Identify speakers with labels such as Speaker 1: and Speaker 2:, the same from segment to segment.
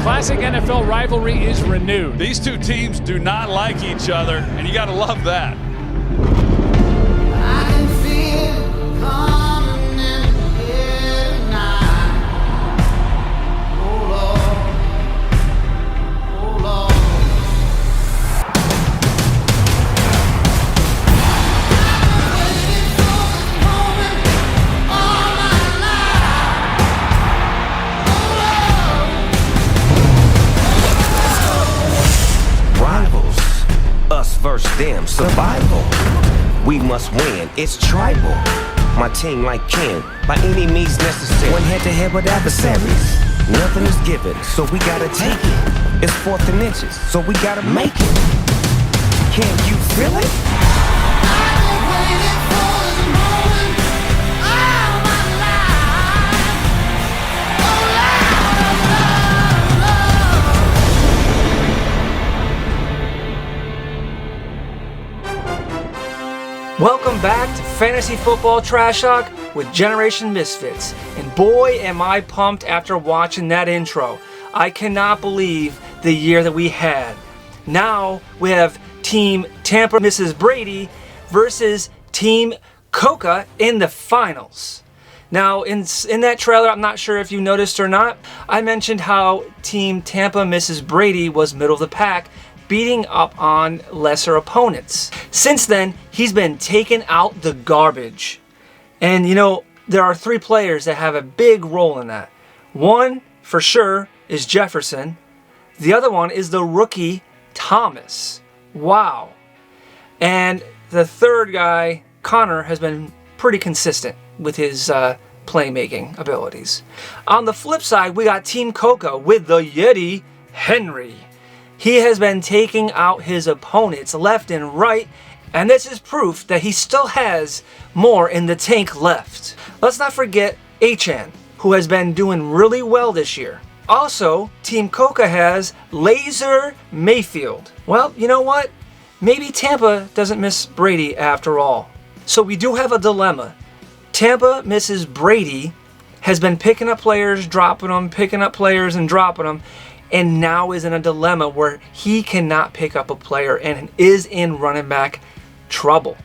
Speaker 1: classic NFL rivalry is renewed.
Speaker 2: These two teams do not like each other, and you got to love that.
Speaker 3: Versus them, survival. We must win, it's tribal. My team like Ken, by any means necessary. One head to head with adversaries. Nothing is given, so we gotta take it. It's 4th and inches, so we gotta make it. Can you feel it?
Speaker 4: Welcome back to Fantasy Football Trash Talk with Generation Misfits. And boy, am I pumped after watching that intro. I cannot believe the year that we had. Now we have Team Tampa Misses Brady versus Team Coca in the finals. Now, in that trailer, I'm not sure if you noticed or not, I mentioned how Team Tampa Misses Brady was middle of the pack, beating up on lesser opponents. Since then, he's been taking out the garbage. And you know, there are 3 players that have a big role in that. One, for sure, is Jefferson. The other one is the rookie, Thomas. Wow. And the third guy, Connor, has been pretty consistent with his playmaking abilities. On the flip side, we got Team Coca with the Yeti, Henry. He has been taking out his opponents left and right, and this is proof that he still has more in the tank left. Let's not forget Achan, who has been doing really well this year. Also, Team Coca has Laser Mayfield. Well, you know what? Maybe Tampa doesn't miss Brady after all. So we do have a dilemma. Tampa Misses Brady has been picking up players, dropping them, picking up players and dropping them, and now is in a dilemma where he cannot pick up a player and is in running back trouble.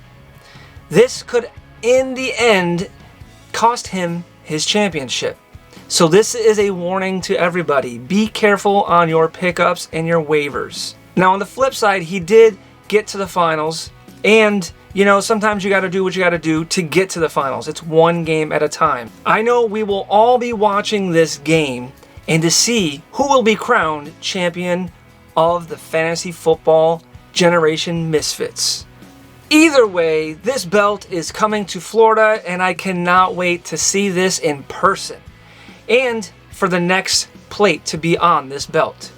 Speaker 4: This could, in the end, cost him his championship. So this is a warning to everybody. Be careful on your pickups and your waivers. Now on the flip side, he did get to the finals, and you know, sometimes you got to do what you got to do to get to the finals. It's one game at a time. I know we will all be watching this game and to see who will be crowned champion of the Fantasy Football Generation Misfits. Either way, this belt is coming to Florida, and I cannot wait to see this in person and for the next plate to be on this belt.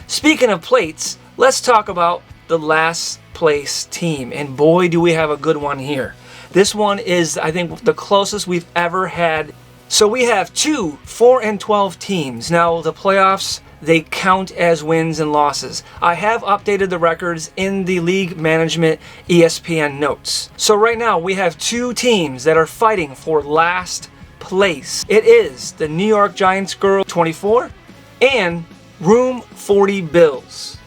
Speaker 4: Speaking of plates, let's talk about the last place team, and boy do we have a good one here. This one is, I think, the closest we've ever had. So we have 2 4-12 teams. Now the playoffs, they count as wins and losses. I have updated the records in the league management ESPN notes. So right now we have 2 teams that are fighting for last place. It is the New York Giants Girl 24 and Room 40 Bills.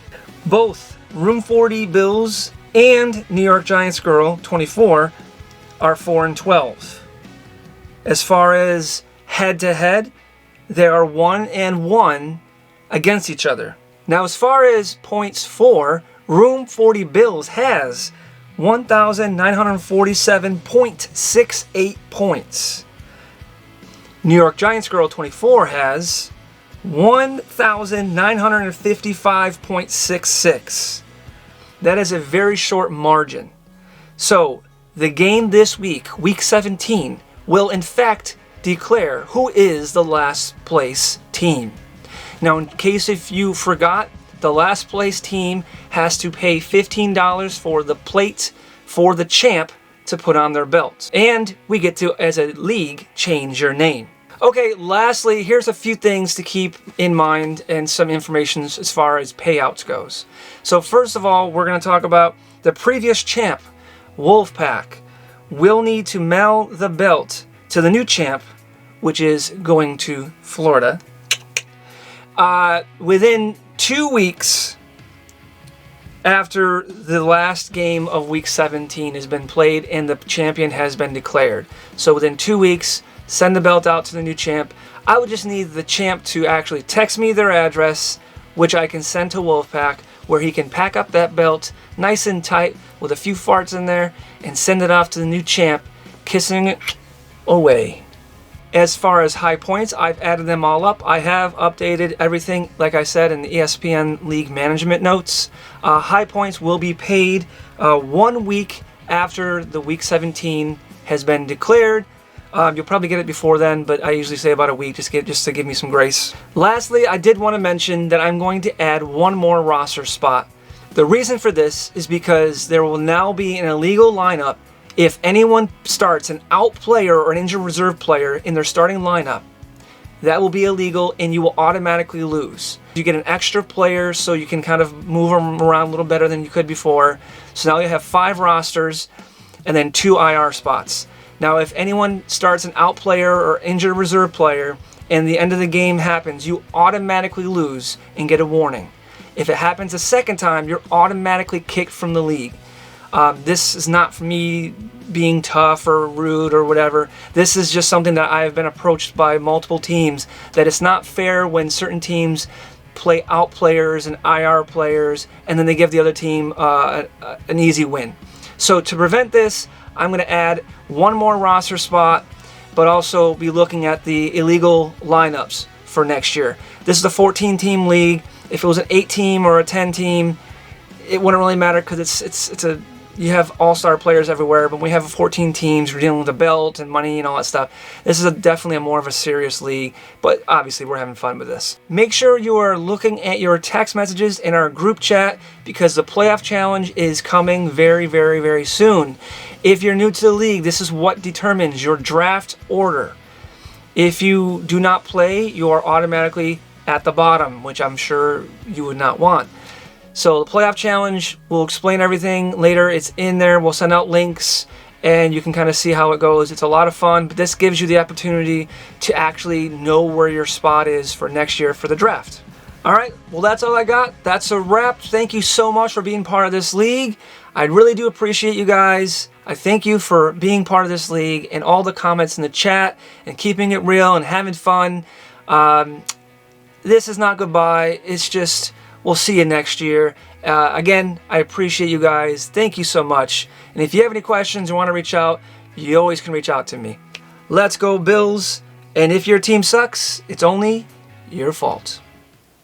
Speaker 4: Both Room 40 Bills and New York Giants Girl 24 are 4-12. As far as head-to-head, they are 1-1 against each other. Now, as far as points for, Room 40 Bills has 1,947.68 points. New York Giants Girl 24 has 1,955.66. That is a very short margin. So, the game this week, week 17, will in fact declare who is the last place team. Now, in case if you forgot, the last place team has to pay $15 for the plate for the champ to put on their belts. And we get to, as a league, change your name. Okay, lastly, here's a few things to keep in mind and some information as far as payouts goes. So first of all, we're going to talk about the previous champ, Wolfpack, will need to mail the belt to the new champ, which is going to Florida. Within 2 weeks after the last game of week 17 has been played and the champion has been declared. So within 2 weeks, send the belt out to the new champ. I would just need the champ to actually text me their address, which I can send to Wolfpack, where he can pack up that belt nice and tight with a few farts in there and send it off to the new champ, kissing it away. As far as high points, I've added them all up. I have updated everything, like I said, in the ESPN League management notes. High points will be paid 1 week after the week 17 has been declared. You'll probably get it before then, but I usually say about a week just to give me some grace. Lastly, I did want to mention that I'm going to add one more roster spot. The reason for this is because there will now be an illegal lineup if anyone starts an out player or an injured reserve player in their starting lineup. That will be illegal and you will automatically lose. You get an extra player so you can kind of move them around a little better than you could before. So now you have 5 rosters and then 2 IR spots. Now if anyone starts an out player or injured reserve player and the end of the game happens, you automatically lose and get a warning. If it happens a second time, you're automatically kicked from the league. This is not for me being tough or rude or whatever. This is just something that I've been approached by multiple teams, that it's not fair when certain teams play out players and IR players and then they give the other team an easy win. So to prevent this, I'm going to add one more roster spot, but also be looking at the illegal lineups for next year. This is a 14-team league. If it was an 8-team or a 10-team, it wouldn't really matter because you have all-star players everywhere, but when we have 14 teams, we're dealing with a belt and money and all that stuff. This is definitely more of a serious league, but obviously we're having fun with this. Make sure you are looking at your text messages in our group chat because the playoff challenge is coming very, very, very soon. If you're new to the league, this is what determines your draft order. If you do not play, you are automatically at the bottom, which I'm sure you would not want. So the playoff challenge, we'll explain everything later. It's in there. We'll send out links and you can kind of see how it goes. It's a lot of fun, but this gives you the opportunity to actually know where your spot is for next year for the draft. All right, well, that's all I got. That's a wrap. Thank you so much for being part of this league. I really do appreciate you guys. I thank you for being part of this league and all the comments in the chat and keeping it real and having fun. This is not goodbye. It's just, we'll see you next year. Again, I appreciate you guys. Thank you so much. And if you have any questions or want to reach out, you always can reach out to me. Let's go, Bills. And if your team sucks, it's only your fault.